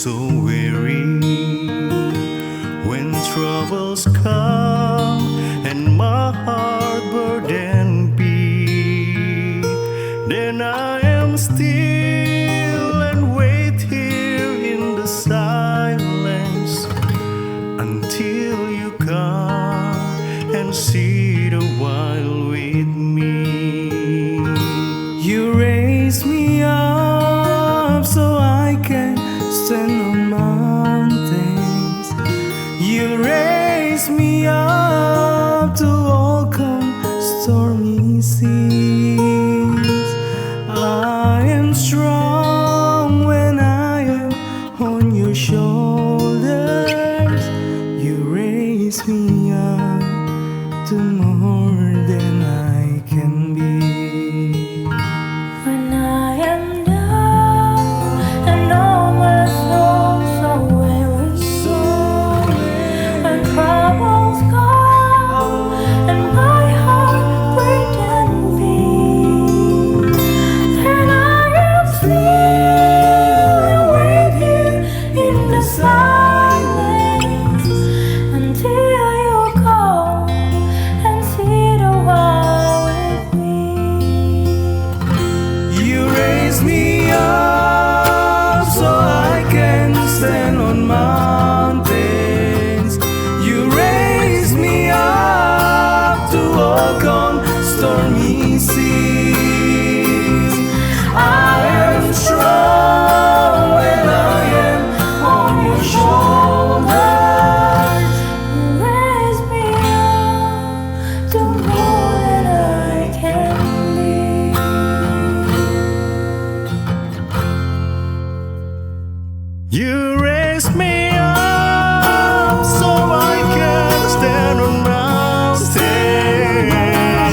so weary when troubles come and my heart burden be. Then I am still and wait here in the silence until you come and sit a while with me. You raise me up so I can stand on mountains. You raise me up to overcome stormy seas. I am strong when I am on your shoulders. You raise me up to more than I can be. When I am down and almost so weary, when troubles come and my heart burden be, then I am still and wait here in the silence until you come and sit a while with me. You raise me up so I can stand on mountains. You raise me up to overcome stormy seas. I am strong when I am on your shoulders. You raise me up to more than I can be. You raise me up so I can stand on mountains.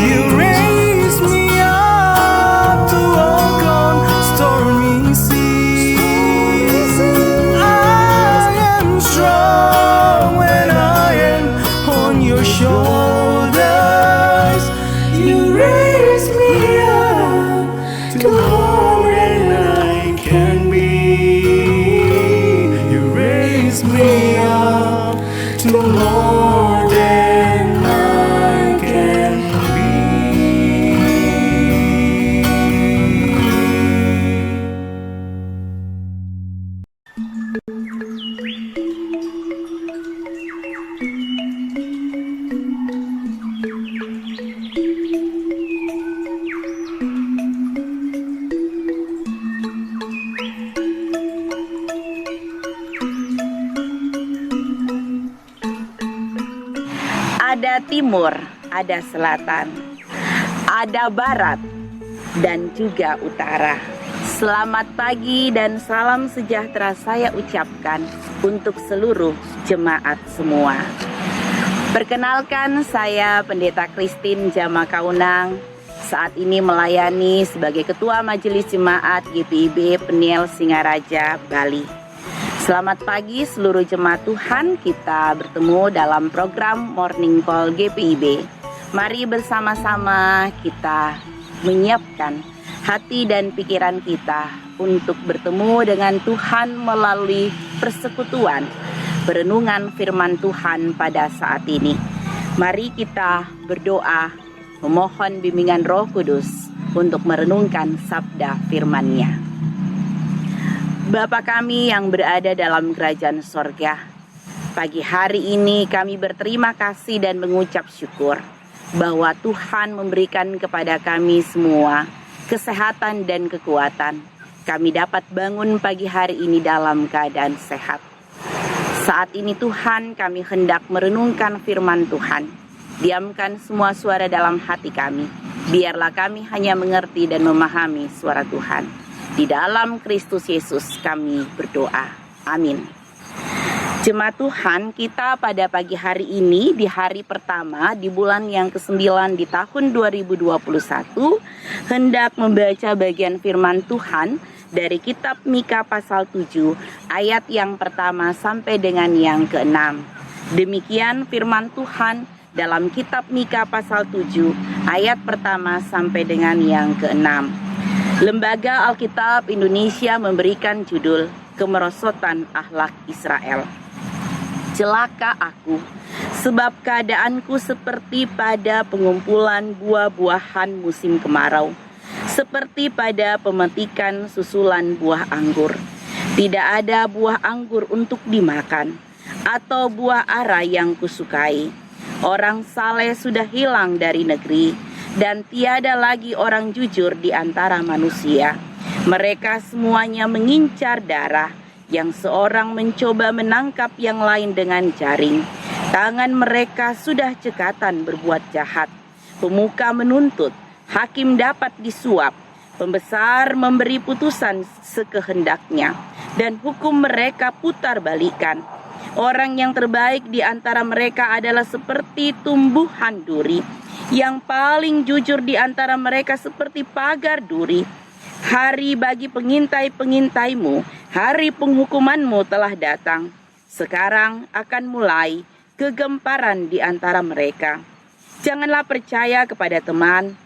You raise me up to overcome stormy seas. I am strong when I am on your shoulders. You raise me up to more than I can be. You raise me up to more than I can be. Ada timur, ada selatan, ada barat, dan juga utara. Selamat pagi dan salam sejahtera saya ucapkan untuk seluruh jemaat semua. Perkenalkan, saya Pendeta Christine Jama Kaunang. Saat ini melayani sebagai Ketua Majelis Jemaat GPIB Peniel Singaraja, Bali. Selamat pagi seluruh jemaat Tuhan, kita bertemu dalam program Morning Call GPIB. Mari bersama-sama kita menyiapkan hati dan pikiran kita untuk bertemu dengan Tuhan melalui persekutuan, perenungan firman Tuhan pada saat ini. Mari kita berdoa, memohon bimbingan Roh Kudus untuk merenungkan sabda firman-Nya. Bapa kami yang berada dalam kerajaan sorga, pagi hari ini kami berterima kasih dan mengucap syukur bahwa Tuhan memberikan kepada kami semua kesehatan dan kekuatan. Kami dapat bangun pagi hari ini dalam keadaan sehat. Saat ini Tuhan, kami hendak merenungkan firman Tuhan. Diamkan semua suara dalam hati kami. Biarlah kami hanya mengerti dan memahami suara Tuhan. Di dalam Kristus Yesus kami berdoa. Amin. Jemaat Tuhan, kita pada pagi hari ini di hari pertama di bulan yang ke-9 di tahun 2021 hendak membaca bagian firman Tuhan dari kitab Mika pasal 7 ayat yang pertama sampai dengan yang ke-6. Demikian firman Tuhan dalam kitab Mika pasal 7 ayat pertama sampai dengan yang ke-6. Lembaga Alkitab Indonesia memberikan judul kemerosotan akhlak Israel. Celaka aku, sebab keadaanku seperti pada pengumpulan buah-buahan musim kemarau, seperti pada pemetikan susulan buah anggur. Tidak ada buah anggur untuk dimakan, atau buah ara yang kusukai. Orang saleh sudah hilang dari negeri, dan tiada lagi orang jujur di antara manusia. Mereka semuanya mengincar darah, yang seorang mencoba menangkap yang lain dengan jaring. Tangan mereka sudah cekatan berbuat jahat. Pemuka menuntut, hakim dapat disuap, pembesar memberi putusan sekehendaknya, dan hukum mereka putar balikan. Orang yang terbaik di antara mereka adalah seperti tumbuhan duri, yang paling jujur di antara mereka seperti pagar duri. Hari bagi pengintai-pengintaimu, hari penghukumanmu telah datang. Sekarang akan mulai kegemparan di antara mereka. Janganlah percaya kepada teman,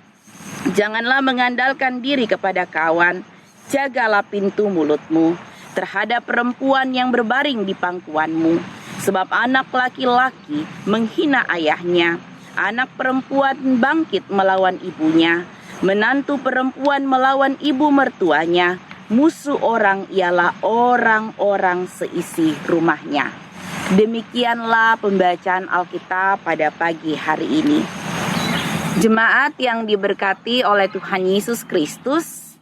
janganlah mengandalkan diri kepada kawan. Jagalah pintu mulutmu terhadap perempuan yang berbaring di pangkuanmu. Sebab anak laki-laki menghina ayahnya, anak perempuan bangkit melawan ibunya, menantu perempuan melawan ibu mertuanya. Musuh orang ialah orang-orang seisi rumahnya. Demikianlah pembacaan Alkitab pada pagi hari ini. Jemaat yang diberkati oleh Tuhan Yesus Kristus,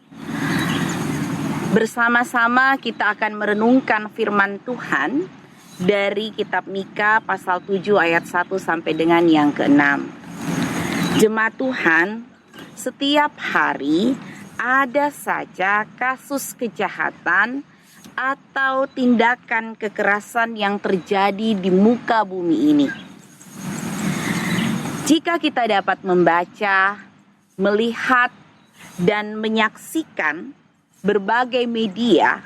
bersama-sama kita akan merenungkan firman Tuhan dari kitab Mika pasal 7 ayat 1 sampai dengan yang ke-6. Jemaat Tuhan, setiap hari ada saja kasus kejahatan atau tindakan kekerasan yang terjadi di muka bumi ini. Jika kita dapat membaca, melihat, dan menyaksikan berbagai media,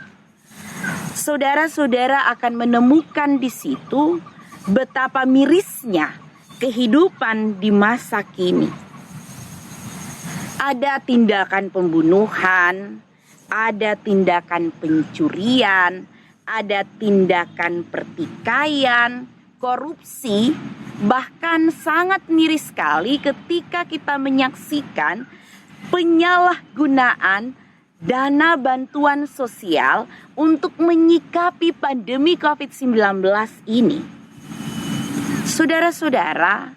saudara-saudara akan menemukan di situ betapa mirisnya kehidupan di masa kini. Ada tindakan pembunuhan, ada tindakan pencurian, ada tindakan pertikaian, korupsi, bahkan sangat miris sekali ketika kita menyaksikan penyalahgunaan dana bantuan sosial untuk menyikapi pandemi COVID-19 ini. Saudara-saudara,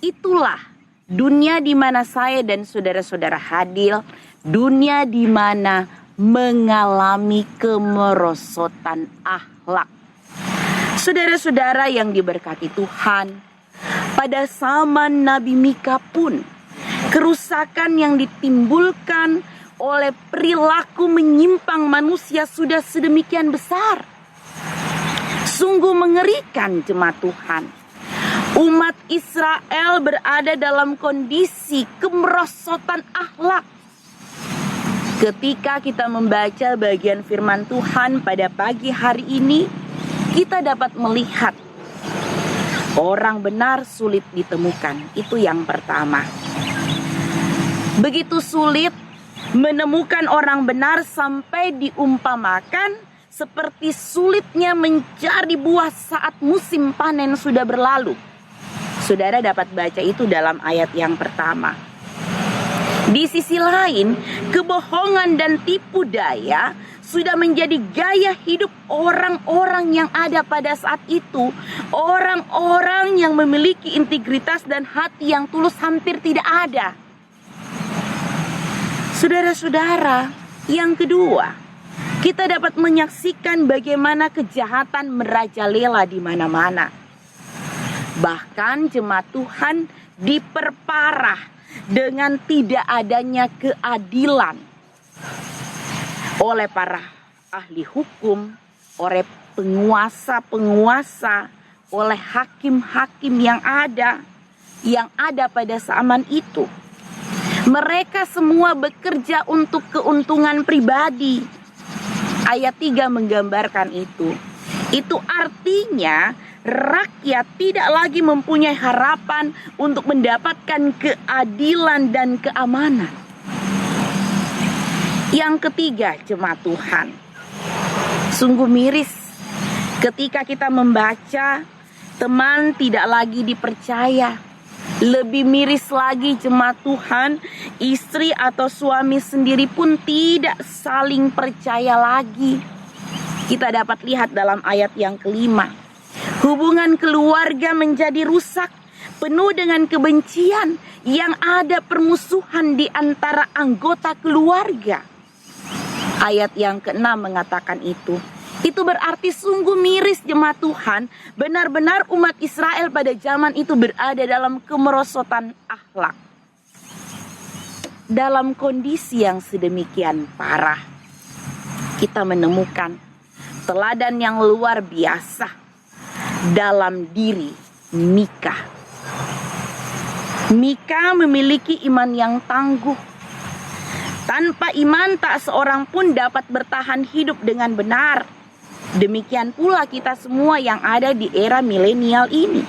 itulah dunia di mana saya dan saudara-saudara hadir, dunia di mana mengalami kemerosotan akhlak. Saudara-saudara yang diberkati Tuhan, pada zaman Nabi Mika pun, kerusakan yang ditimbulkan oleh perilaku menyimpang manusia sudah sedemikian besar. Sungguh mengerikan jemaat Tuhan. Umat Israel berada dalam kondisi kemerosotan akhlak. Ketika kita membaca bagian firman Tuhan pada pagi hari ini, kita dapat melihat orang benar sulit ditemukan. Itu yang pertama. Begitu sulit menemukan orang benar sampai diumpamakan seperti sulitnya mencari buah saat musim panen sudah berlalu. Saudara dapat baca itu dalam ayat yang pertama. Di sisi lain, kebohongan dan tipu daya sudah menjadi gaya hidup orang-orang yang ada pada saat itu. Orang-orang yang memiliki integritas dan hati yang tulus hampir tidak ada. Saudara-saudara, yang kedua, kita dapat menyaksikan bagaimana kejahatan merajalela di mana-mana. Bahkan jemaat Tuhan diperparah dengan tidak adanya keadilan oleh para ahli hukum, oleh penguasa-penguasa, oleh hakim-hakim yang ada pada zaman itu. Mereka semua bekerja untuk keuntungan pribadi. Ayat 3 menggambarkan itu. Itu artinya rakyat tidak lagi mempunyai harapan untuk mendapatkan keadilan dan keamanan. Yang ketiga, jemaat Tuhan, Sungguh miris ketika kita membaca teman tidak lagi dipercaya. Lebih miris lagi jemaat Tuhan, istri atau suami sendiri pun tidak saling percaya lagi. Kita dapat lihat dalam ayat yang kelima. Hubungan keluarga menjadi rusak, penuh dengan kebencian, yang ada permusuhan di antara anggota keluarga. Ayat yang keenam mengatakan itu. Itu berarti sungguh miris jemaat Tuhan. Benar-benar umat Israel pada zaman itu berada dalam kemerosotan akhlak. Dalam kondisi yang sedemikian parah, kita menemukan teladan yang luar biasa dalam diri Mika. Mika memiliki iman yang tangguh. Tanpa iman tak seorang pun dapat bertahan hidup dengan benar. Demikian pula kita semua yang ada di era milenial ini.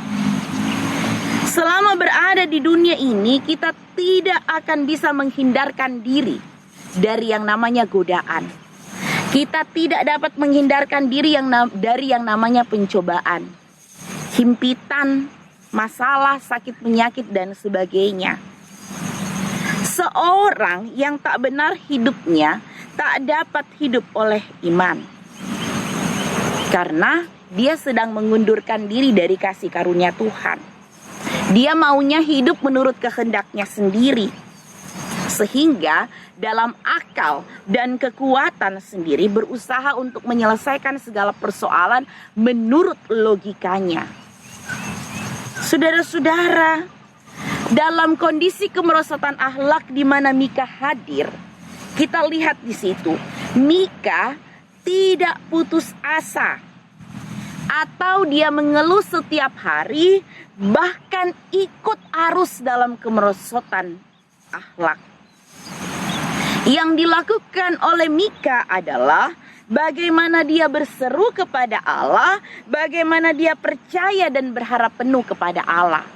Selama berada di dunia ini, kita tidak akan bisa menghindarkan diri dari yang namanya godaan. Kita tidak dapat menghindarkan diri dari yang namanya pencobaan, himpitan, masalah, sakit penyakit, dan sebagainya. Seorang yang tak benar hidupnya tak dapat hidup oleh iman. Karena dia sedang mengundurkan diri dari kasih karunia Tuhan. Dia maunya hidup menurut kehendaknya sendiri. Sehingga dalam akal dan kekuatan sendiri berusaha untuk menyelesaikan segala persoalan menurut logikanya. Saudara-saudara, dalam kondisi kemerosotan akhlak di mana Mika hadir, kita lihat di situ, Mika tidak putus asa, atau dia mengeluh setiap hari, bahkan ikut arus dalam kemerosotan akhlak. Yang dilakukan oleh Mika adalah bagaimana dia berseru kepada Allah, bagaimana dia percaya dan berharap penuh kepada Allah.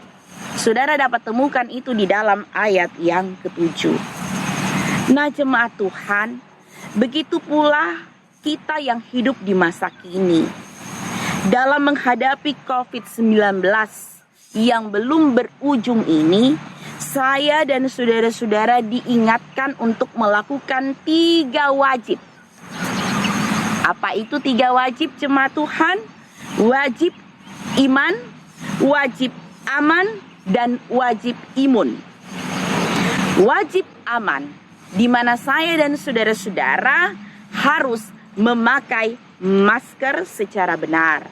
Saudara dapat temukan itu di dalam ayat yang ke-7. Nah jemaat Tuhan, begitu pula kita yang hidup di masa kini. Dalam menghadapi COVID-19 yang belum berujung ini, saya dan saudara-saudara diingatkan untuk melakukan 3 wajib. Apa itu 3 wajib jemaat Tuhan? Wajib iman, wajib aman, dan wajib imun. Wajib aman, di mana saya dan saudara-saudara harus memakai masker secara benar,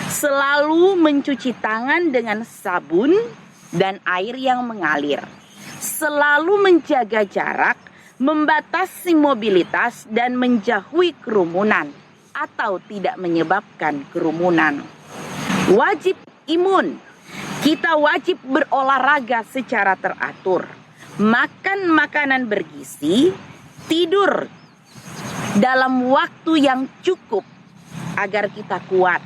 selalu mencuci tangan dengan sabun dan air yang mengalir, selalu menjaga jarak, membatasi mobilitas, dan menjauhi kerumunan atau tidak menyebabkan kerumunan. Wajib imun, kita wajib berolahraga secara teratur, makan makanan bergizi, tidur dalam waktu yang cukup agar kita kuat.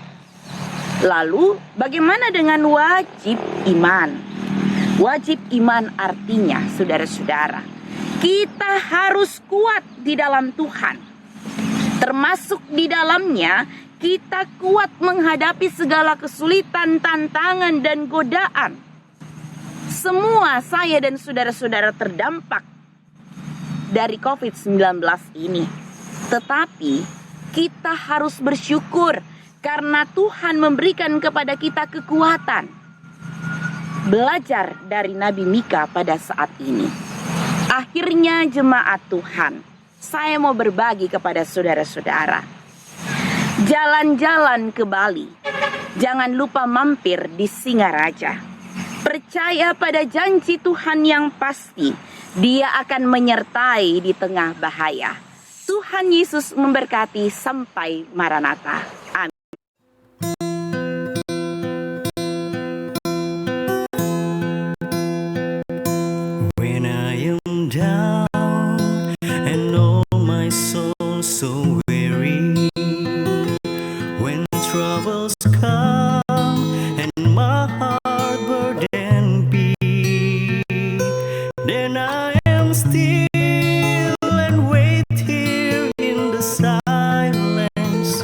Lalu bagaimana dengan wajib iman? Wajib iman artinya saudara-saudara, kita harus kuat di dalam Tuhan. Termasuk di dalamnya kita kuat menghadapi segala kesulitan, tantangan, dan godaan. Semua saya dan saudara-saudara terdampak dari COVID-19 ini. Tetapi kita harus bersyukur karena Tuhan memberikan kepada kita kekuatan. Belajar dari Nabi Mika pada saat ini. Akhirnya jemaat Tuhan, saya mau berbagi kepada saudara-saudara. Jalan-jalan ke Bali, jangan lupa mampir di Singaraja. Percaya pada janji Tuhan yang pasti, Dia akan menyertai di tengah bahaya. Tuhan Yesus memberkati sampai Maranatha. Amin. When I am down and oh my soul so weary, when troubles come and my heart burden be, then I am still and wait here in the silence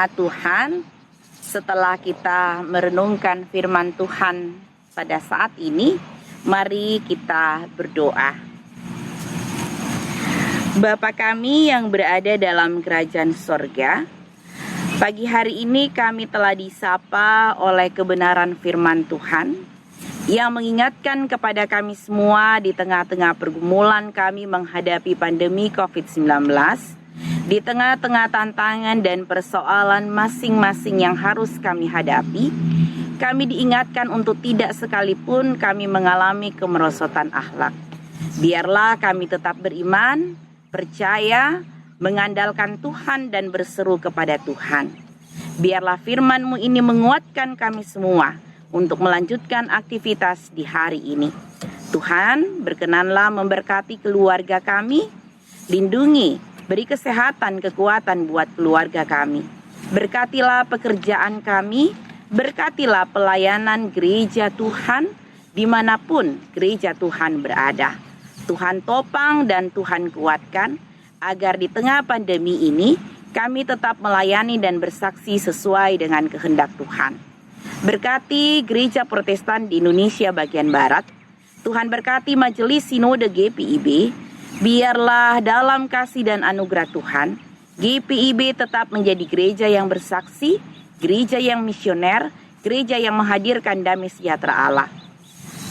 jemaat Tuhan, setelah kita merenungkan firman Tuhan pada saat ini, mari kita berdoa. Bapa kami yang berada dalam kerajaan sorga, pagi hari ini kami telah disapa oleh kebenaran firman Tuhan yang mengingatkan kepada kami semua di tengah-tengah pergumulan kami menghadapi pandemi COVID-19, di tengah-tengah tantangan dan persoalan masing-masing yang harus kami hadapi. Kami diingatkan untuk tidak sekalipun kami mengalami kemerosotan akhlak. Biarlah kami tetap beriman, percaya, mengandalkan Tuhan dan berseru kepada Tuhan. Biarlah firman-Mu ini menguatkan kami semua untuk melanjutkan aktivitas di hari ini. Tuhan, berkenanlah memberkati keluarga kami, lindungi, beri kesehatan, kekuatan buat keluarga kami. Berkatilah pekerjaan kami, berkatilah pelayanan gereja Tuhan dimanapun gereja Tuhan berada. Tuhan topang dan Tuhan kuatkan, agar di tengah pandemi ini kami tetap melayani dan bersaksi sesuai dengan kehendak Tuhan. Berkati gereja Protestan di Indonesia bagian Barat. Tuhan berkati Majelis Sinode GPIB. Biarlah dalam kasih dan anugerah Tuhan, GPIB tetap menjadi gereja yang bersaksi, gereja yang misioner, gereja yang menghadirkan damai sejahtera Allah.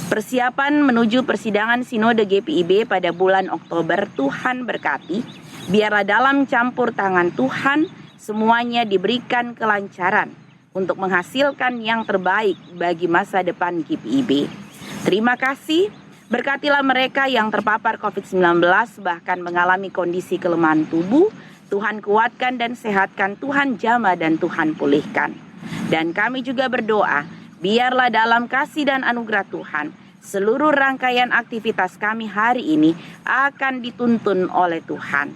Persiapan menuju persidangan Sinode GPIB pada bulan Oktober, Tuhan berkati. Biarlah dalam campur tangan Tuhan, semuanya diberikan kelancaran untuk menghasilkan yang terbaik bagi masa depan GPIB. Terima kasih. Berkatilah mereka yang terpapar COVID-19 bahkan mengalami kondisi kelemahan tubuh. Tuhan kuatkan dan sehatkan, Tuhan jamah dan Tuhan pulihkan. Dan kami juga berdoa, biarlah dalam kasih dan anugerah Tuhan, seluruh rangkaian aktivitas kami hari ini akan dituntun oleh Tuhan.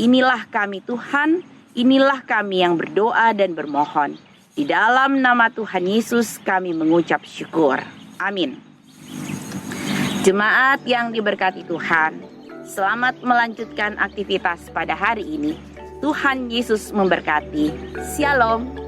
Inilah kami Tuhan, inilah kami yang berdoa dan bermohon. Di dalam nama Tuhan Yesus kami mengucap syukur. Amin. Jemaat yang diberkati Tuhan, selamat melanjutkan aktivitas pada hari ini. Tuhan Yesus memberkati. Shalom.